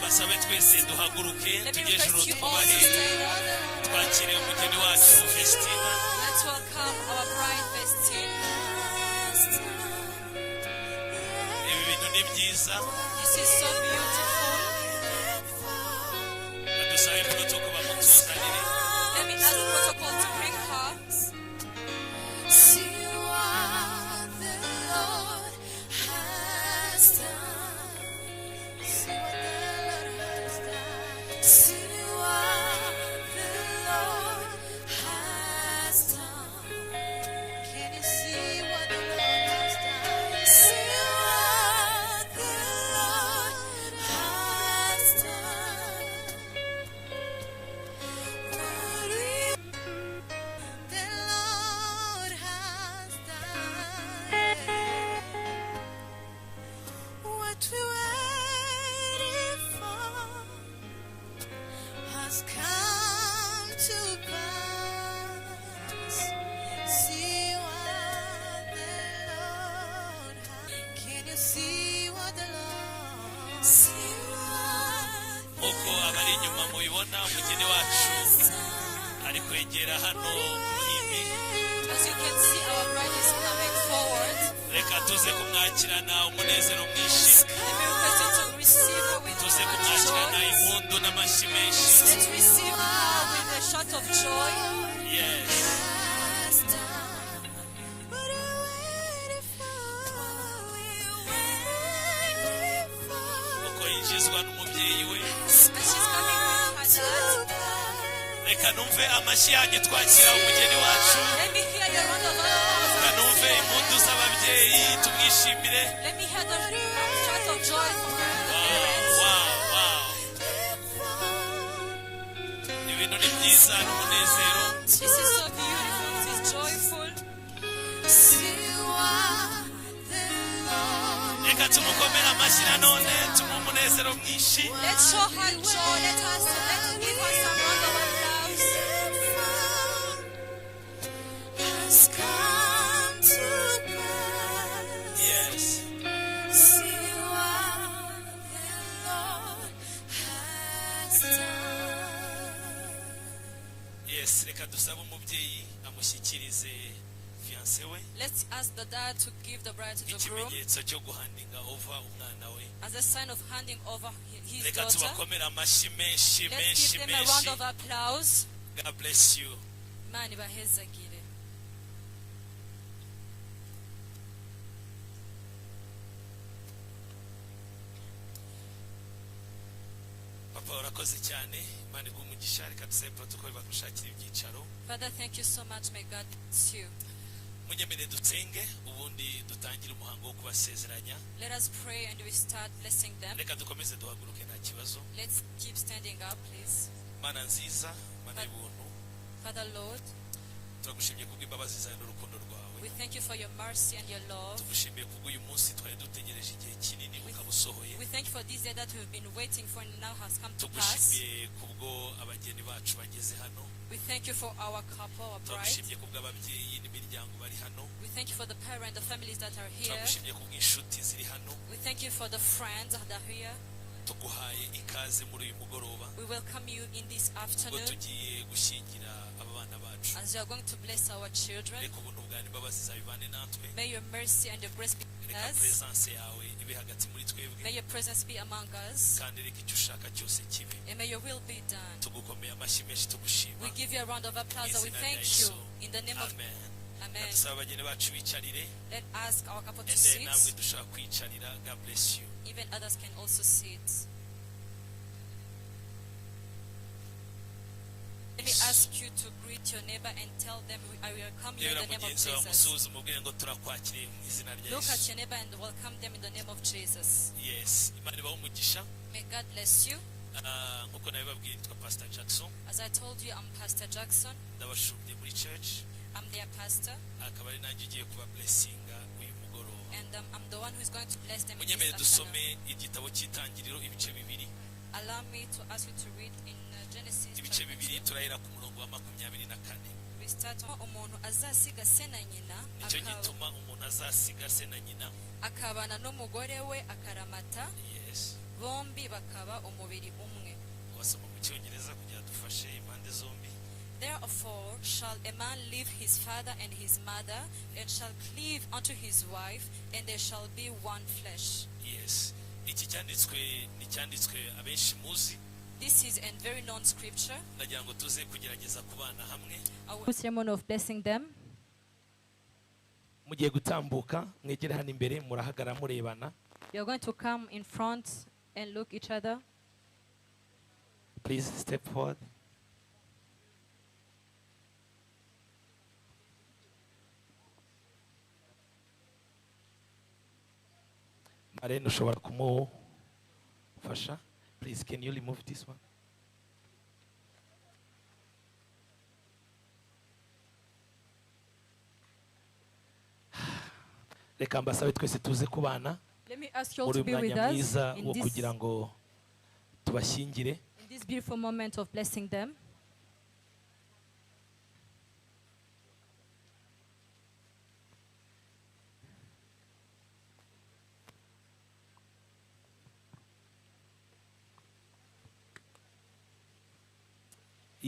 basabe twese duhaguruke tugejuru twubahe twakire umugeni wacu Vestine. Let's welcome our bride Vestine. Ibi bintu ni byiza. This is so beautiful. Badusabe protocol bamutuzanire. Let me ask protocol to bring her. See what the Lord has done. See what the Lord has done. See what the Lord has done. Can you see what the Lord has done? See what the Lord has done. What we the Lord has done. What we waited for has come to pass. See what the Lord has. Can you see what the Lord? See what Uko abari inyuma mubibona umugeni wacu ari kwegera hano muhimbi. As you can see, our bride is coming forward. Reka tuze kumwakirana umunezero mwinshi. Let me request you to receive her with Tuze much kumwakirana joy. impundu n'amashyi menshi. Let's receive her with a shout of joy. Yes. has done. What we waited for. Uko yinjizwa n'umubyeyi we. And she's coming with her dad. Reka numve amashyi yanyu twakira umugeni wacu. Let me hear the round of applause. Reka numve impundu z'ababyeyi tumwishimire. Let me hear the shout of joy from her Wow, parents. wow. Ibintu ni byiza n'umunezero. This is so beautiful. This is joyful. See what the Lord Reka tumukomere amashyi nanone tumuhe umunezero mwinshi. Let's show her joy. Let's give her some round of applause. has come to pass. Yes. See what the Lord has done. Yes, reka dusabe umubyeyi amushyikirize fiancé we Let's ask the dad to give the bride to the groom ikimenyetso cyo guhandinga over umwana we. as a sign of handing over his Reka daughter. tubakomere amashyi menshi Let's menshi give them a round menshi. of applause. God bless you. Imana ibahezagire. Papa urakoze cyane. Imana iguhe umugisha. Reka dusabe protocol bagushakira ibyicaro. Father, thank you so much. May God bless you. Munyemere dutsenge ubundi dutangire umuhango wo kubasezeranya. Let us pray and we start blessing them. Reka dukomeze duhaguruke nta kibazo. Let's keep standing up, please. Mana nziza, mana y'ubuntu, Father, Lord, turagushimiye kubw'imbabazi zawe n'urukundo rwawe. we thank you for your mercy and your love. Tugushimiye kubw'uyu munsi twari dutegereje igihe kinini ukaba usohoye. We thank you for this day that we've been waiting for and now has come to pass. Tugushimiye kubwo abageni bacu bageze hano. We thank you for our couple, our bride. Turagushimiye kubw'ababyeyi n'imiryango bari hano. We thank you for the parents, the families that are here. Turagushimiye kubw'inshuti ziri hano. We thank you for the friends that are here. Tuguhaye ikaze muri uyu mugoroba. We welcome you in this Ubwo afternoon tugiye gushyingira aba bana bacu. as you are going to bless our children. Reka ubuntu bwawe n'imbabazi zawe bibane natwe. May your mercy and your grace be with Reka us. presence yawe ibe hagati muri May twebwe. your presence be among us. Kandi reka icyo ushaka cyose kibe. And may your will be done. Tugukomeye amashyi menshi tugushima. We give you a round of applause and we thank you in the name of Amen. Amen. Dusaba abageni bacu bicarire. Let ask our couple to And then sit. namwe dushaka kwicarira. God bless you. Even others can also sit. Let me ask you to greet your neighbor and tell them I welcome you in Reba the name of mugenzi wawe Jesus. musuhuze umubwire ngo turakwakiriye mu izina rya Look at Yesu. your neighbor and welcome them in the name of Jesus. Yes, Imana ibahe umugisha. May God bless you. Nkuko nabibabwiye nitwa Pastor Jackson. As I told you, I'm Pastor Jackson. Ndabashubye muri church. I'm their pastor. Akaba ari nanjye ugiye kuba blessinga uyu mugoroba. And I'm the one who is going to bless them in Munyemere this afternoon. dusome igitabo cy'itangiriro ibice bibiri. Allow me to ask you to read in Genesis Ibice chapter bibiri 2. turahera ku murongo wa 24. We start on umuntu azasiga se na nyina Nicyo gituma umuntu azasiga se na nyina. akabana n'umugore we akaramata Yes. bombi bakaba umubiri umwe. wasoma mu cyongereza kugira dufashe impande zombi. Therefore shall a man leave his father and his mother, and shall cleave unto his wife, and they shall be one flesh. Yes, iki cyanditswe ni cyanditswe abenshi muzi. This is a very known scripture. ndagira ngo tuze kugerageza kubana hamwe. Our ceremony of blessing them. mugiye gutambuka mwegere hano imbere murahagara murebana. You're going to come in front and look each other. Please step forward. Marene ushobora kumufasha. Please, can you remove this one? Reka mbasabe twese tuze kubana. Let me ask you all muri to be with mwanya us mwiza in wo kugira ngo tubashyingire. this beautiful moment of blessing them.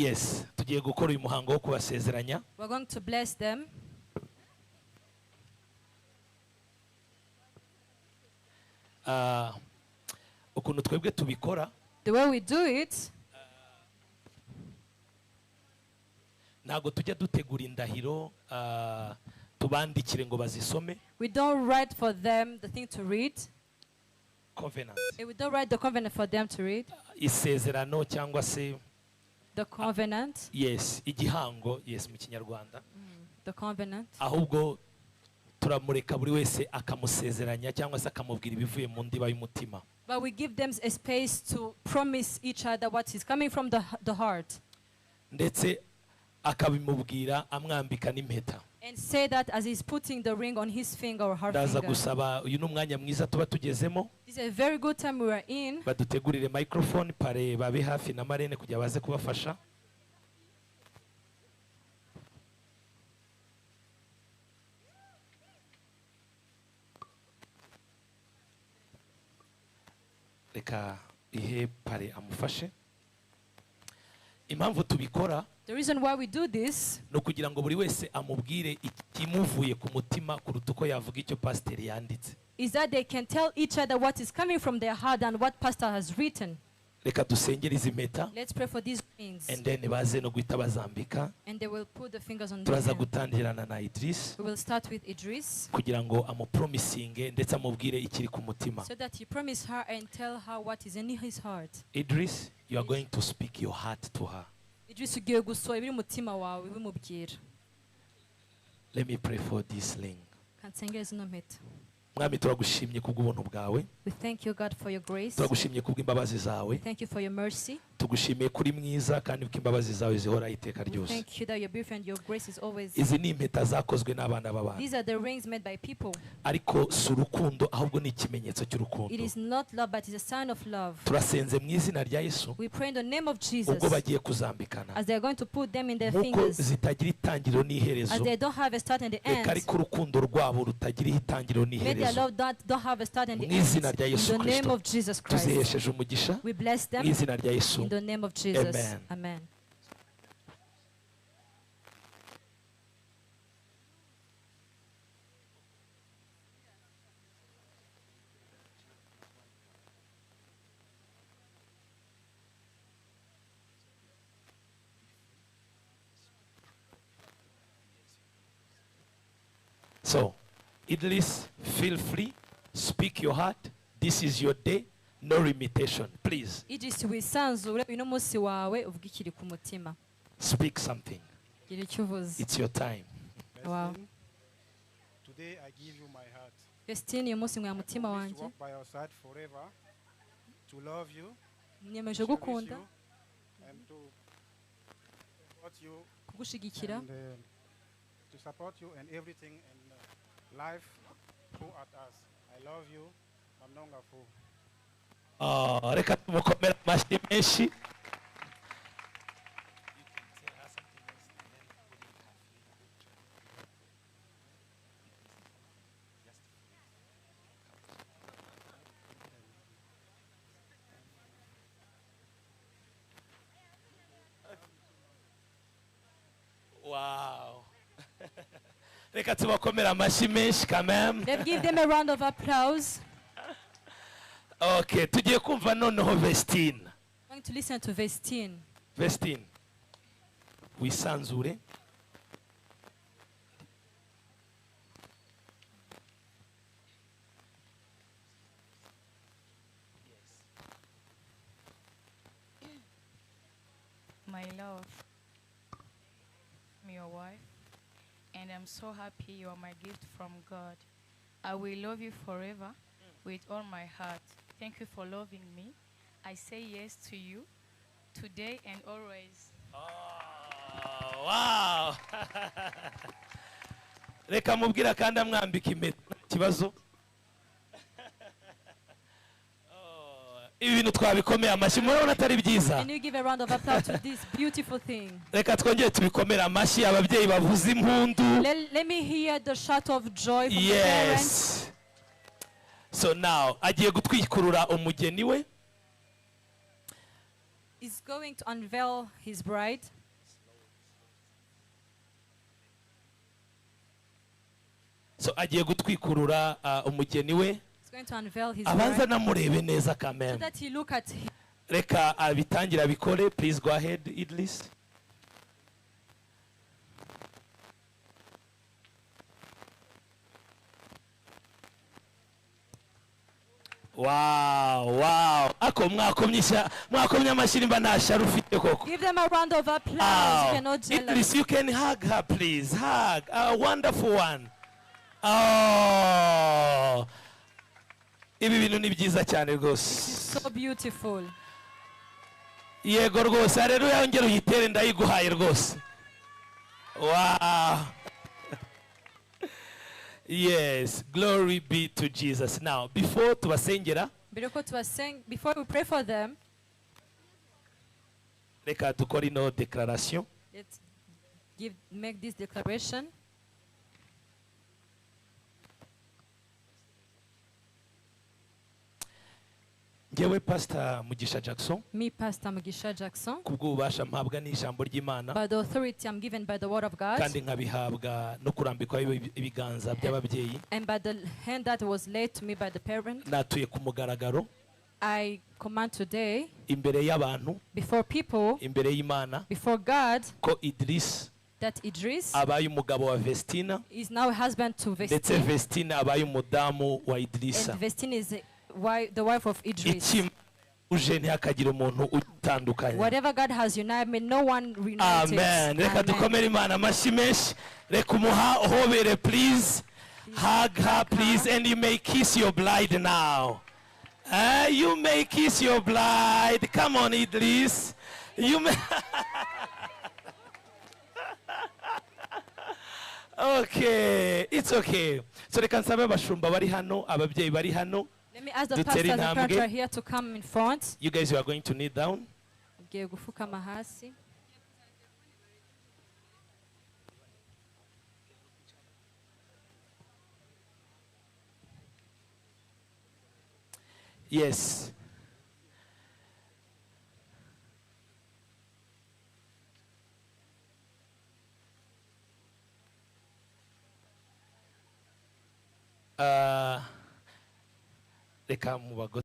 Yes, tugiye gukora uyu muhango wo kubasezeranya. We're going to bless them. Ukuntu twebwe tubikora The way we do it, ntago tujya dutegura indahiro tubandikire ngo bazisome. we don't write for them the thing to read. Covenant, We don't write the covenant for them to read. isezerano cyangwa se The covenant. yes igihango, yes mu kinyarwanda. The covenant. Ahubwo turamureka buri wese akamusezeranya cyangwa se akamubwira ibivuye mu ndiba y'umutima. But we give them a space to promise each other what is coming from the heart. Ndetse akabimubwira amwambika n'impeta. And say that as he's putting the ring on his finger or her Ndaza finger. gusaba uyu n'umwanya mwiza tuba tugezemo. This is a very good time we are in. Badutegurire microphone pare babe hafi na Marene kugira baze kubafasha. Reka ihe pare amufashe. Impamvu tubikora The reason why we do this no kugira ngo buri wese amubwire ikimuvuye ku mutima kuruta uko yavuga icyo pasiteri yanditse. is that they can tell each other what is coming from their heart and what pastor has written. Reka dusengere izi mpeta Let's pray for these rings. and then baze no guhita bazambika. And they will put the fingers on their Turaza hand. gutangirana na Idris We will start with Idris, kugira ngo amupromisinge ndetse amubwire ikiri ku mutima. so that he promise her and tell her what is in his heart. Idris, you are going to speak your heart to her. Idris ugiye gusohora ibiri mu mutima wawe bimubwira. Let me pray for this ring. Kansengere zino mpeta. Mwami turagushimye kubw'ubuntu bwawe. We thank you, God, for your grace. Turagushimye kubw'imbabazi zawe. Thank you for your mercy. Tugushimiye kuri mwiza kandi ko imbabazi zawe zihora iteka We ryose. thank you that your beauty and your grace is always. Izi ni impeta zakozwe n'abana b'abantu. These are the rings made by people. Ariko si urukundo ahubwo ni ikimenyetso It cy'urukundo. is not love, but it is a sign of love. Turasenze mu izina rya Yesu We pray in the name of Jesus ubwo bagiye kuzambikana. as they are going to put them in their Nk'uko fingers, zitagira itangiriro as n'iherezo. they don't have a start and the Reka end. ariko urukundo rwabo rutagira itangiriro May their n'iherezo. love don't have a start and the Mu end. izina rya In Yesu the name Kristo of Jesus Christ, tuzihesheje umugisha we bless them. mu izina rya Yesu. In the name of Jesus. Amen. Amen. So, Idris, feel free, speak your heart. This is your day, no limitation. Please Idris wisanzure uno munsi wawe uvuga ikiri ku mutima. speak something. Gira icyo uvuze. It's your time. Wow. Today I give you my heart. Vestine uyu munsi nkwiye mutima To wanjye. walk by your side forever, to love you, Niyemeje cherish gukunda, you, and to support you, kugushigikira, and to support you in everything in life throughout us. I love you. I'm wonderful. Reka tumukomere amashyi menshi. reka tubakomera amashyi menshi quand même. Let's give them a round of applause. Okay, tugiye kumva noneho Vestine. I'm going to listen to Vestine. Vestine, wisanzure. My love, I'm your wife, and I'm so happy you are my gift from God. I will love you forever with all my heart. Thank you for loving me. I say yes to you today and always. Oh, wow. Reka mubwira kandi amwambika impeta kibazo. Ibi bintu twabikomeye amashyi murabona atari byiza. Can you give a round of applause to this beautiful thing? Reka twongere tubikomere amashyi ababyeyi bavuza impundu. Let me hear the shout of joy from the parents. Yes. So now agiye gutwikurura umugeni we. He's going to unveil his bride. So agiye gutwikurura umugeni we. He's going to unveil his Abanza bride namurebe neza so kameme. that he look at him. Reka abitangira bikore. Please go ahead, Idris. Wow. Ako mwakomye amashyi mba nashara ufite koko. Give them a round of applause if you're not jealous. Idris, you can hug her, please. Hug. A wonderful one. Oh. Ibi bintu ni byiza cyane rwose. So beautiful. Yego rwose, haleluya, ongera uyitere ndayiguhaye rwose. Wow. Yes, glory be to Jesus. Now, before tubasengera, Before we pray for them, reka dukore ino declaration. let's make this declaration. Ngewe Pastor Mugisha Jackson, Me, Pastor Mugisha Jackson, kubw'ububasha mpabwa n'ijambo ry'Imana, by the authority I'm given by the word of God, kandi nkabihabwa no kurambikwa ibiganza by'ababyeyi, and by the hand that was laid to me by the parent, natuye ku mugaragaro I command today, imbere y'abantu, before people, imbere y'Imana, before God, ko Idris that Idris abaye umugabo wa Vestine, is now a husband to ndetse Vestine, Vestine abaye umudamu wa Idrisa. and Vestine is the wife of Idris. Iki uje ntihakagira umuntu utandukanye. Whatever God has united me, no one reunited. Amen. Reka Amen. dukomere Imana amashyi menshi. Reka umuha uhobere, please. Hug her, please, and you may kiss your bride now. You may kiss your bride. Come on, Idris. You may. Okay, it's okay. So reka nsabe abashumba bari hano, ababyeyi bari hano. Let me ask the Dutere pastors and intambwe. parents are here to come in front. You guys, you are going to kneel down. Ugiye gufukama hasi. Yes. Reka mu bago